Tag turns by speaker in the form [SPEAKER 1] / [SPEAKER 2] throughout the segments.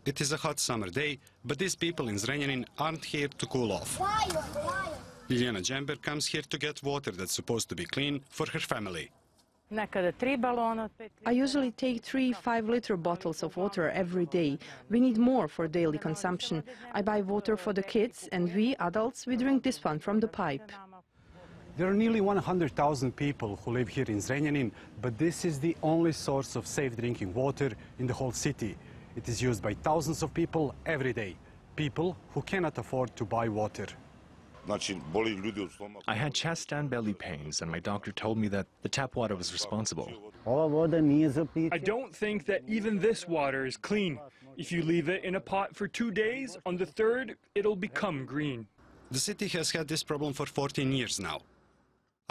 [SPEAKER 1] It is a hot summer day, but these people in Zrenjanin aren't here to cool off. Ljiljana Džember comes here to get water that's supposed to be clean for her family.
[SPEAKER 2] I usually take 3 5-liter bottles of water every day. We need more for daily consumption. I buy water for the kids, and we, adults, we drink this one from the pipe.
[SPEAKER 3] There are nearly 100,000 people who live here in Zrenjanin, but this is the only source of safe drinking water in the whole city. It is used by thousands of people every day, people who cannot afford to buy water.
[SPEAKER 4] I had chest and belly pains, and my doctor told me that the tap water was responsible.
[SPEAKER 5] I don't think that even this water is clean. If you leave it in a pot for 2 days, on the 3rd, it'll become green.
[SPEAKER 1] The city has had this problem for 14 years now.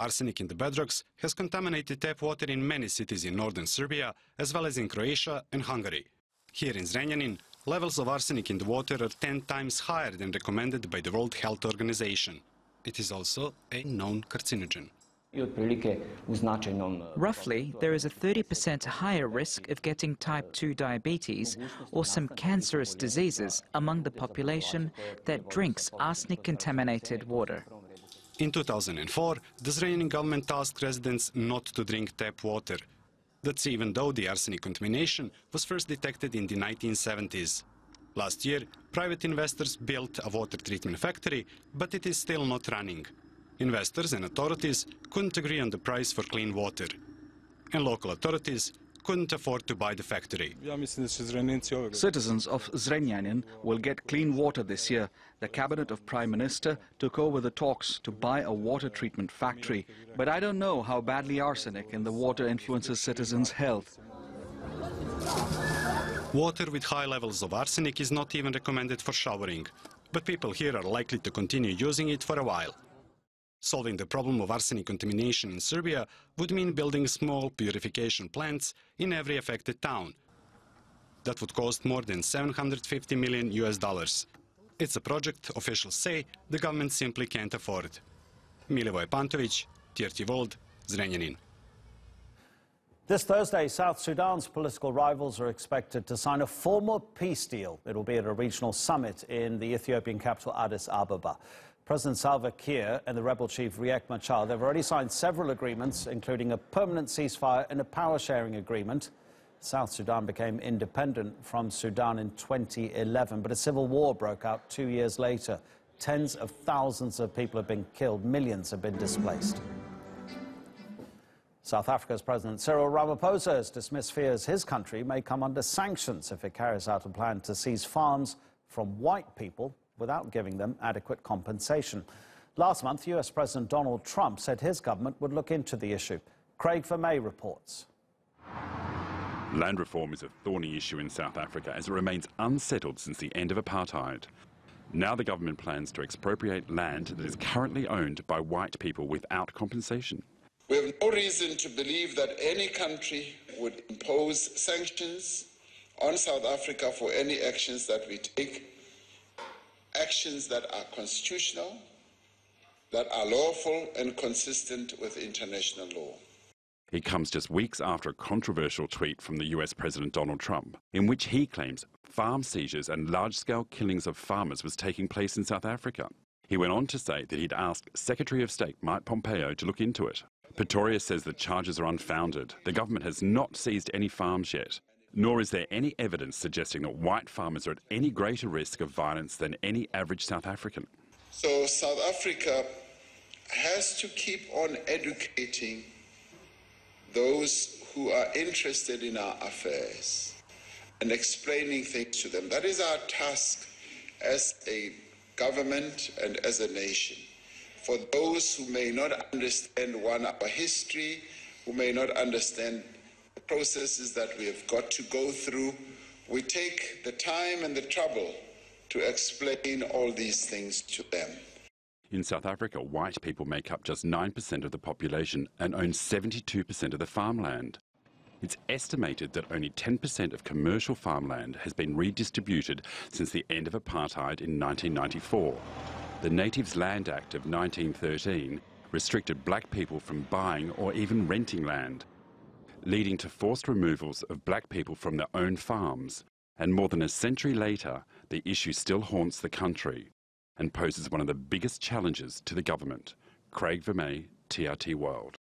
[SPEAKER 1] Arsenic in the bedrocks has contaminated tap water in many cities in northern Serbia, as well as in Croatia and Hungary. Here in Zrenjanin, levels of arsenic in the water are 10 times higher than recommended by the World Health Organization. It is also a known carcinogen.
[SPEAKER 6] Roughly, there is a 30% higher risk of getting type 2 diabetes or some cancerous diseases among the population that drinks arsenic-contaminated water.
[SPEAKER 1] In 2004, the Zrenjanin government asked residents not to drink tap water. That's even though the arsenic contamination was first detected in the 1970s. Last year, private investors built a water treatment factory, but it is still not running. Investors and authorities couldn't agree on the price for clean water. And local authorities couldn't afford to buy the factory.
[SPEAKER 7] Citizens of Zrenjanin will get clean water this year. The cabinet of Prime Minister took over the talks to buy a water treatment factory. But I don't know how badly arsenic in the water influences citizens' health.
[SPEAKER 1] Water with high levels of arsenic is not even recommended for showering, but people here are likely to continue using it for a while. Solving the problem of arsenic contamination in Serbia would mean building small purification plants in every affected town. That would cost more than $750 million. It's a project officials say the government simply can't afford. Milivoje Pantovic, TRT World, Zrenjanin.
[SPEAKER 8] This Thursday, South Sudan's political rivals are expected to sign a formal peace deal. It will be at a regional summit in the Ethiopian capital, Addis Ababa. President Salva Kiir and the rebel chief Riek Machar, they've already signed several agreements, including a permanent ceasefire and a power-sharing agreement. South Sudan became independent from Sudan in 2011, but a civil war broke out 2 years later. Tens of thousands of people have been killed, millions have been displaced. South Africa's President Cyril Ramaphosa has dismissed fears his country may come under sanctions if it carries out a plan to seize farms from white people without giving them adequate compensation. Last month, US President Donald Trump said his government would look into the issue. Craig Vermey reports.
[SPEAKER 9] Land reform is a thorny issue in South Africa as it remains unsettled since the end of apartheid. Now the government plans to expropriate land that is currently owned by white people without compensation.
[SPEAKER 10] We have no reason to believe that any country would impose sanctions on South Africa for any actions that we take. Actions that are constitutional, that are lawful and consistent with international law.
[SPEAKER 9] It comes just weeks after a controversial tweet from the US President Donald Trump, in which he claims farm seizures and large-scale killings of farmers was taking place in South Africa. He went on to say that he'd asked Secretary of State Mike Pompeo to look into it. Pistorius says the charges are unfounded. The government has not seized any farms yet. Nor is there any evidence suggesting that white farmers are at any greater risk of violence than any average South African.
[SPEAKER 10] So South Africa has to keep on educating those who are interested in our affairs and explaining things to them. That is our task as a government and as a nation. For those who may not understand our history, who may not understand processes that we have got to go through, we take the time and the trouble to explain all these things to them.
[SPEAKER 9] In South Africa, white people make up just 9% of the population and own 72% of the farmland. It's estimated that only 10% of commercial farmland has been redistributed since the end of apartheid in 1994. The Natives Land Act of 1913 restricted black people from buying or even renting land, leading to forced removals of black people from their own farms. And more than a century later, the issue still haunts the country and poses one of the biggest challenges to the government. Craig Vermey, TRT World.